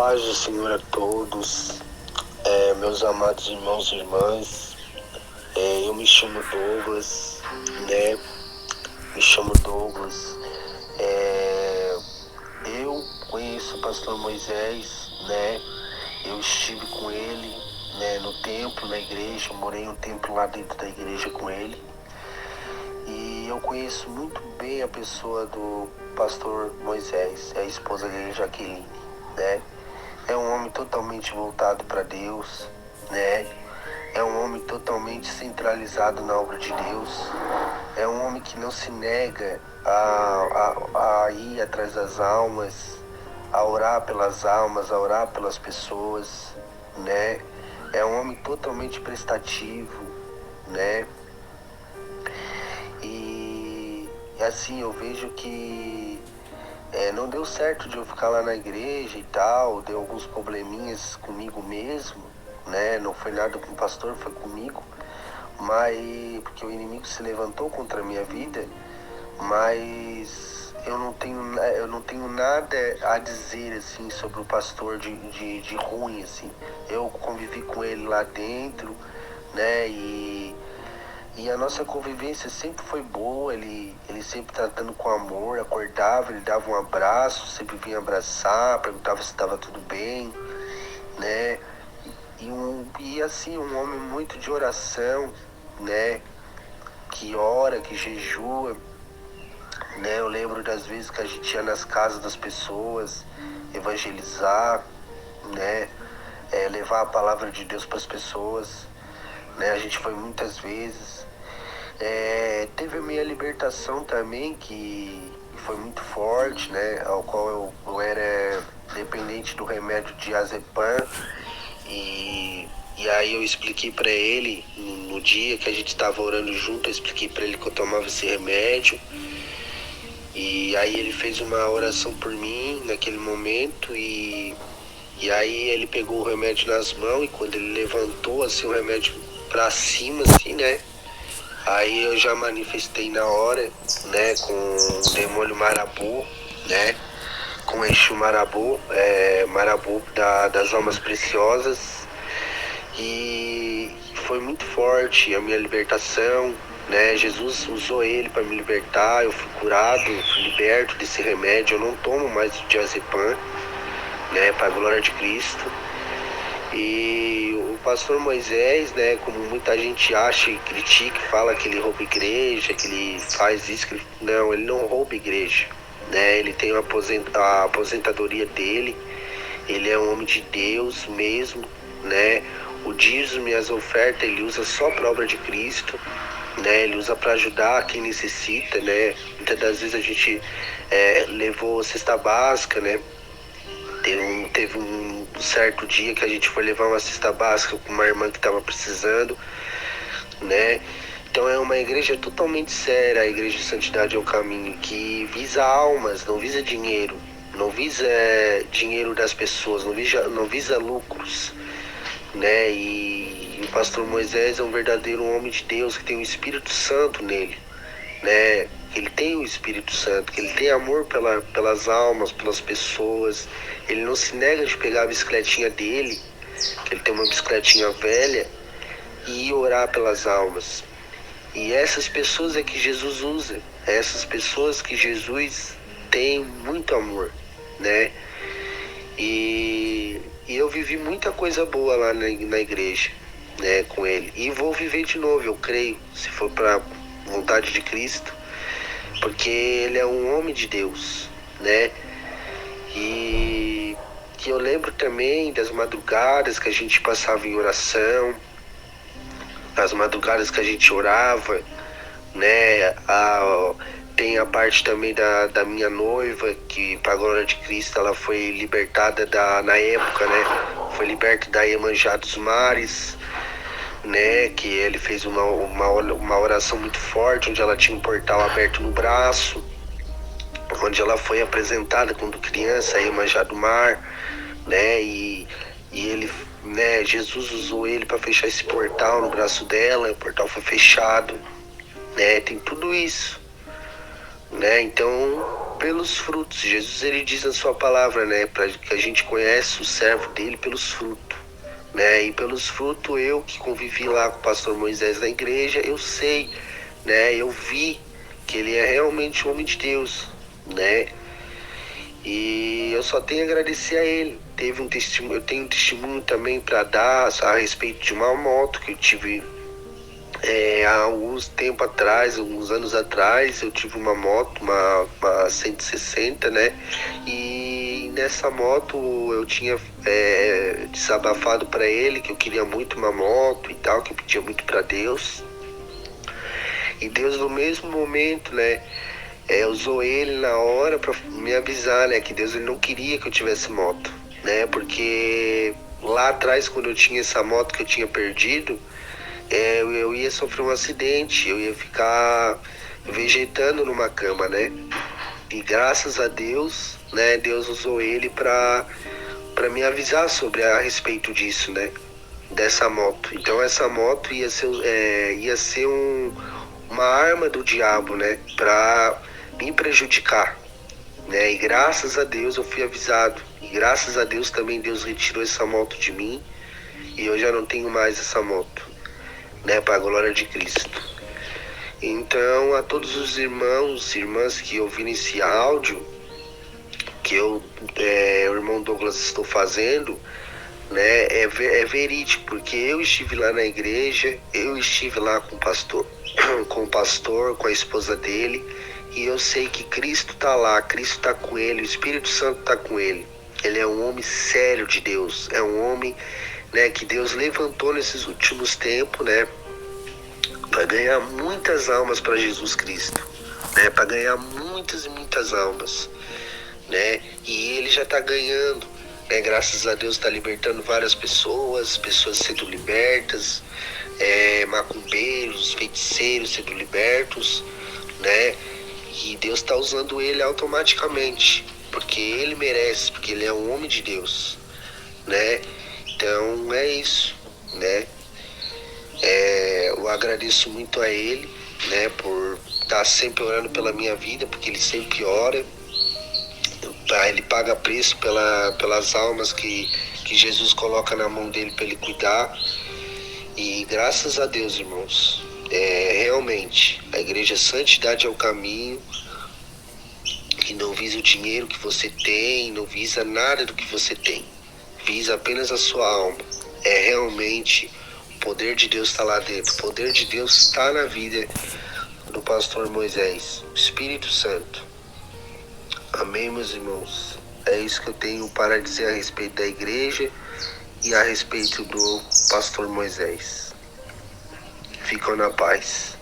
paz do Senhor a todos, meus amados irmãos e irmãs. Eu me chamo Douglas, né? Eu conheço o pastor Moisés, né? Eu estive com ele, né, no templo, na igreja, morei um tempo lá dentro da igreja com ele. E eu conheço muito bem a pessoa do pastor Moisés, a esposa dele, Jaqueline, né? É um homem totalmente voltado para Deus, né? É um homem totalmente centralizado na obra de Deus. É um homem que não se nega a ir atrás das almas, a orar pelas almas, a orar pelas pessoas, né? É um homem totalmente prestativo, né? E assim, eu vejo que não deu certo de eu ficar lá na igreja e tal, deu alguns probleminhas comigo mesmo, né? Não foi nada com o pastor, foi comigo, mas porque o inimigo se levantou contra a minha vida, mas eu não tenho nada a dizer assim sobre o pastor de ruim, assim. Eu convivi com ele lá dentro, né? E a nossa convivência sempre foi boa, ele sempre tratando com amor, acordava, ele dava um abraço, sempre vinha abraçar, perguntava se estava tudo bem, né? E assim, um homem muito de oração, né? Que ora, que jejua, né? Eu lembro das vezes que a gente ia nas casas das pessoas, evangelizar, né? Levar a palavra de Deus para as pessoas, né? A gente foi muitas vezes. Teve a minha libertação também, que foi muito forte, né? Ao qual eu era dependente do remédio diazepam. E aí eu expliquei para ele, no dia que a gente estava orando junto, eu expliquei para ele que eu tomava esse remédio. E aí ele fez uma oração por mim naquele momento e aí ele pegou o remédio nas mãos e quando ele levantou assim o remédio para cima, assim, né? Aí eu já manifestei na hora, né, com o demônio Marabu, né, com o Exu Marabu, Marabu das almas preciosas. E foi muito forte a minha libertação, né? Jesus usou ele para me libertar, eu fui curado, fui liberto desse remédio, eu não tomo mais o diazepam, né, para a glória de Cristo. E o pastor Moisés, né, como muita gente acha e critica, fala que ele rouba igreja, que ele faz isso, não, ele não rouba igreja, né? Ele tem a aposentadoria dele, ele é um homem de Deus mesmo, né? O dízimo e as ofertas ele usa só para a obra de Cristo, né? Ele usa para ajudar quem necessita, né? Muitas das vezes a gente levou cesta básica, né? Teve um certo dia que a gente foi levar uma cesta básica com uma irmã que estava precisando, né? Então é uma igreja totalmente séria, a Igreja de Santidade é o Caminho, que visa almas, não visa dinheiro, não visa dinheiro das pessoas, não visa lucros, né? E o pastor Moisés é um verdadeiro homem de Deus que tem o Espírito Santo nele, né? Ele tem o Espírito Santo, que ele tem amor pelas almas, pelas pessoas. Ele não se nega de pegar a bicicletinha dele, que ele tem uma bicicletinha velha, e ir orar pelas almas. E essas pessoas é que Jesus usa, essas pessoas que Jesus tem muito amor, né? E eu vivi muita coisa boa lá na igreja, né, com ele. E vou viver de novo, eu creio, se for para vontade de Cristo, porque ele é um homem de Deus, né? E que eu lembro também das madrugadas que a gente passava em oração, as madrugadas que a gente orava, né? Tem a parte também da minha noiva, que para a glória de Cristo ela foi libertada na época, né? Foi liberta da Iemanjá dos Mares, né? Que ele fez uma oração muito forte, onde ela tinha um portal aberto no braço, onde ela foi apresentada quando criança, a Iemanjá do Mar, né? E ele, né? Jesus usou ele para fechar esse portal no braço dela, o portal foi fechado, né? Tem tudo isso, né? Então, pelos frutos, Jesus ele diz na sua palavra, né, para que a gente conhece o servo dele pelos frutos, né? E pelos frutos, eu que convivi lá com o pastor Moisés na igreja, eu sei, né? Eu vi que ele é realmente um homem de Deus, né? E eu só tenho a agradecer a ele. Teve um testemunho, eu tenho um testemunho também para dar a respeito de uma moto que eu tive há alguns tempo atrás, alguns anos atrás. Eu tive uma moto, uma 160, né? E nessa moto eu tinha desabafado para ele que eu queria muito uma moto e tal, que eu pedia muito para Deus. E Deus no mesmo momento, né, usou ele na hora para me avisar, né, que Deus ele não queria que eu tivesse moto, né? Porque lá atrás, quando eu tinha essa moto que eu tinha perdido, eu ia sofrer um acidente, eu ia ficar vegetando numa cama, né? E graças a Deus, né, Deus usou ele para me avisar sobre a respeito disso, né? Dessa moto. Então essa moto ia ser uma arma do diabo, né? Para me prejudicar, né? E graças a Deus eu fui avisado. E graças a Deus também Deus retirou essa moto de mim. E eu já não tenho mais essa moto, né? Para a glória de Cristo. Então, a todos os irmãos e irmãs que ouviram esse áudio, que o irmão Douglas estou fazendo, né, é verídico, porque eu estive lá na igreja, eu estive lá com o pastor, com a esposa dele, e eu sei que Cristo está lá, Cristo está com ele, o Espírito Santo está com ele. Ele é um homem sério de Deus, é um homem, né, que Deus levantou nesses últimos tempos, né, para ganhar muitas almas para Jesus Cristo, né, para ganhar muitas e muitas almas, né, e ele já está ganhando, né, graças a Deus está libertando várias pessoas sendo libertas, macumbeiros, feiticeiros sendo libertos, né, e Deus está usando ele automaticamente, porque ele merece, porque ele é um homem de Deus, né, então é isso, né. Eu agradeço muito a ele, né, por estar sempre orando pela minha vida, porque ele sempre ora. Ele paga preço pelas almas que Jesus coloca na mão dele para ele cuidar. E graças a Deus, irmãos, realmente a igreja Santidade é o caminho, que não visa o dinheiro que você tem, não visa nada do que você tem, visa apenas a sua alma. Realmente o poder de Deus está lá dentro, o poder de Deus está na vida do pastor Moisés, o Espírito Santo. Amém, meus irmãos? É isso que eu tenho para dizer a respeito da igreja e a respeito do pastor Moisés. Ficam na paz.